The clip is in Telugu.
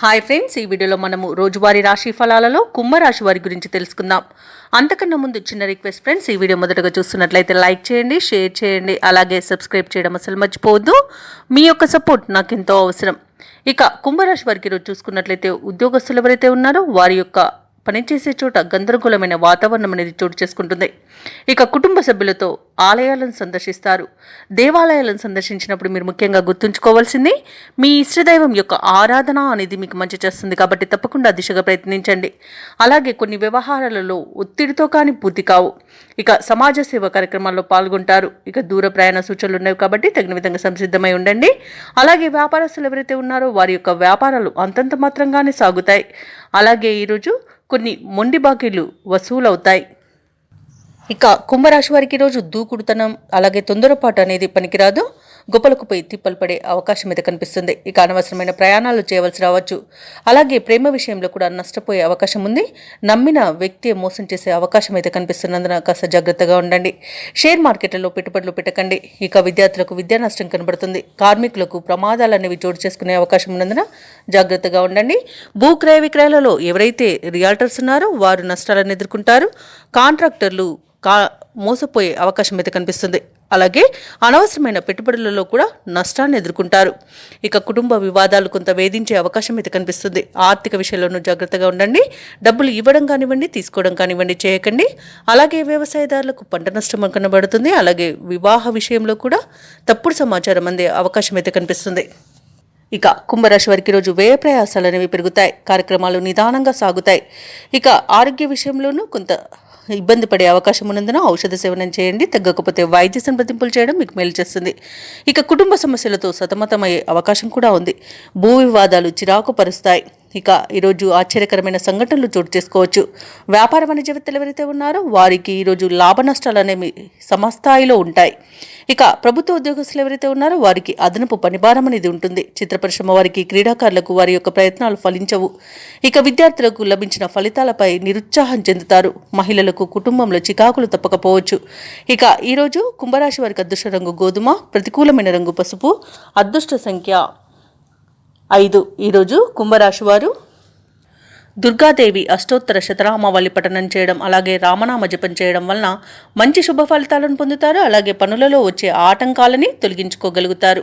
హాయ్ ఫ్రెండ్స్, ఈ వీడియోలో మనము రోజువారీ రాశి ఫలాలలో కుంభరాశి వారి గురించి తెలుసుకుందాం. అంతకన్నా ముందు చిన్న రిక్వెస్ట్ ఫ్రెండ్స్, ఈ వీడియో మొదటగా చూస్తున్నట్లయితే లైక్ చేయండి, షేర్ చేయండి, అలాగే సబ్స్క్రైబ్ చేయడం అసలు మర్చిపోవద్దు. మీ యొక్క సపోర్ట్ నాకు ఎంతో అవసరం. ఇక కుంభరాశి వారికి ఈరోజు చూసుకున్నట్లయితే ఉద్యోగస్తులు ఎవరైతే ఉన్నారో వారి యొక్క పనిచేసే చోట గందరగోళమైన వాతావరణం అనేది చోటు చేసుకుంటుంది. ఇక కుటుంబ సభ్యులతో ఆలయాలను సందర్శిస్తారు. దేవాలయాలను సందర్శించినప్పుడు మీరు ముఖ్యంగా గుర్తుంచుకోవాల్సింది మీ ఇష్టదైవం యొక్క ఆరాధన అనేది మీకు మంచి చేస్తుంది, కాబట్టి తప్పకుండా దిశగా ప్రయత్నించండి. అలాగే కొన్ని వ్యవహారాలలో ఒత్తిడితో కానీ పూర్తి కావు. ఇక సమాజ సేవ కార్యక్రమాల్లో పాల్గొంటారు. ఇక దూర ప్రయాణ సూచనలు ఉన్నాయి కాబట్టి తగిన విధంగా సంసిద్ధమై ఉండండి. అలాగే వ్యాపారస్తులు ఎవరైతే ఉన్నారో వారి యొక్క వ్యాపారాలు అంతంత మాత్రంగానే సాగుతాయి. అలాగే ఈరోజు కొన్ని మొండి బాకీలు వసూలవుతాయి. ఇక కుంభరాశి వారికి ఈరోజు దూకుడుతనం అలాగే తొందరపాటు అనేది పనికిరాదు. గొప్పలకు పోయి తిప్పలు పడే అవకాశం అయితే కనిపిస్తుంది. ఇక అనవసరమైన ప్రయాణాలు చేయవలసి రావచ్చు. అలాగే ప్రేమ విషయంలో కూడా నష్టపోయే అవకాశం ఉంది. నమ్మిన వ్యక్తి మోసం చేసే అవకాశం అయితే కనిపిస్తున్నందున కాస్త జాగ్రత్తగా ఉండండి. షేర్ మార్కెట్లలో పెట్టుబడులు పెట్టకండి. ఇక విద్యార్థులకు విద్యా నష్టం కనబడుతుంది. కార్మికులకు ప్రమాదాలు అనేవి చోటు చేసుకునే అవకాశం ఉన్నందున జాగ్రత్తగా ఉండండి. భూ క్రయ విక్రయాలలో ఎవరైతే రియాల్టర్స్ ఉన్నారో వారు నష్టాలను ఎదుర్కొంటారు. కాంట్రాక్టర్లు మోసపోయే అవకాశం అయితే కనిపిస్తుంది. అలాగే అనవసరమైన పెట్టుబడులలో కూడా నష్టాన్ని ఎదుర్కొంటారు. ఇక కుటుంబ వివాదాలు కొంత వేధించే అవకాశం అయితే కనిపిస్తుంది. ఆర్థిక విషయంలోనూ జాగ్రత్తగా ఉండండి. డబ్బులు ఇవ్వడం కానివ్వండి, తీసుకోవడం కానివ్వండి చేయకండి. అలాగే వ్యవసాయదారులకు పంట నష్టం కనబడుతుంది. అలాగే వివాహ విషయంలో కూడా తప్పుడు సమాచారం అందే అవకాశం అయితే కనిపిస్తుంది. ఇక కుంభరాశి వారికి రోజు వ్యయ ప్రయాసాలు అనేవి పెరుగుతాయి. కార్యక్రమాలు నిదానంగా సాగుతాయి. ఇక ఆరోగ్య విషయంలోనూ కొంత ఇబ్బంది పడే అవకాశం ఉన్నందున ఔషధ సేవనం చేయండి. తగ్గకపోతే వైద్య సంప్రదింపులు చేయడం మీకు మేలు చేస్తుంది. ఇక కుటుంబ సమస్యలతో సతమతమయ్యే అవకాశం కూడా ఉంది. భూ వివాదాలు చిరాకు పరుస్తాయి. ఇక ఈరోజు ఆశ్చర్యకరమైన సంఘటనలు చోటు చేసుకోవచ్చు. వ్యాపార వాణిజ్యవేత్తలు ఎవరైతే ఉన్నారో వారికి ఈరోజు లాభ నష్టాలు అనేవి సమస్థాయిలో ఉంటాయి. ఇక ప్రభుత్వ ఉద్యోగస్తులు ఎవరైతే ఉన్నారో వారికి అదనపు పనిభారం అనేది ఉంటుంది. చిత్ర పరిశ్రమ వారికి, క్రీడాకారులకు వారి యొక్క ప్రయత్నాలు ఫలించవు. ఇక విద్యార్థులకు లభించిన ఫలితాలపై నిరుత్సాహం చెందుతారు. మహిళలకు కుటుంబంలో చికాకులు తప్పకపోవచ్చు. ఇక ఈరోజు కుంభరాశి వారికి అదృష్ట రంగు గోధుమ, ప్రతికూలమైన రంగు పసుపు, అదృష్ట సంఖ్య 5. ఈరోజు కుంభరాశి వారు దుర్గాదేవి అష్టోత్తర శతనామావళి పఠనం చేయడం అలాగే రామనామ జపం చేయడం వలన మంచి శుభ ఫలితాలను పొందుతారు. అలాగే పనులలో వచ్చే ఆటంకాలని తొలగించుకోగలుగుతారు.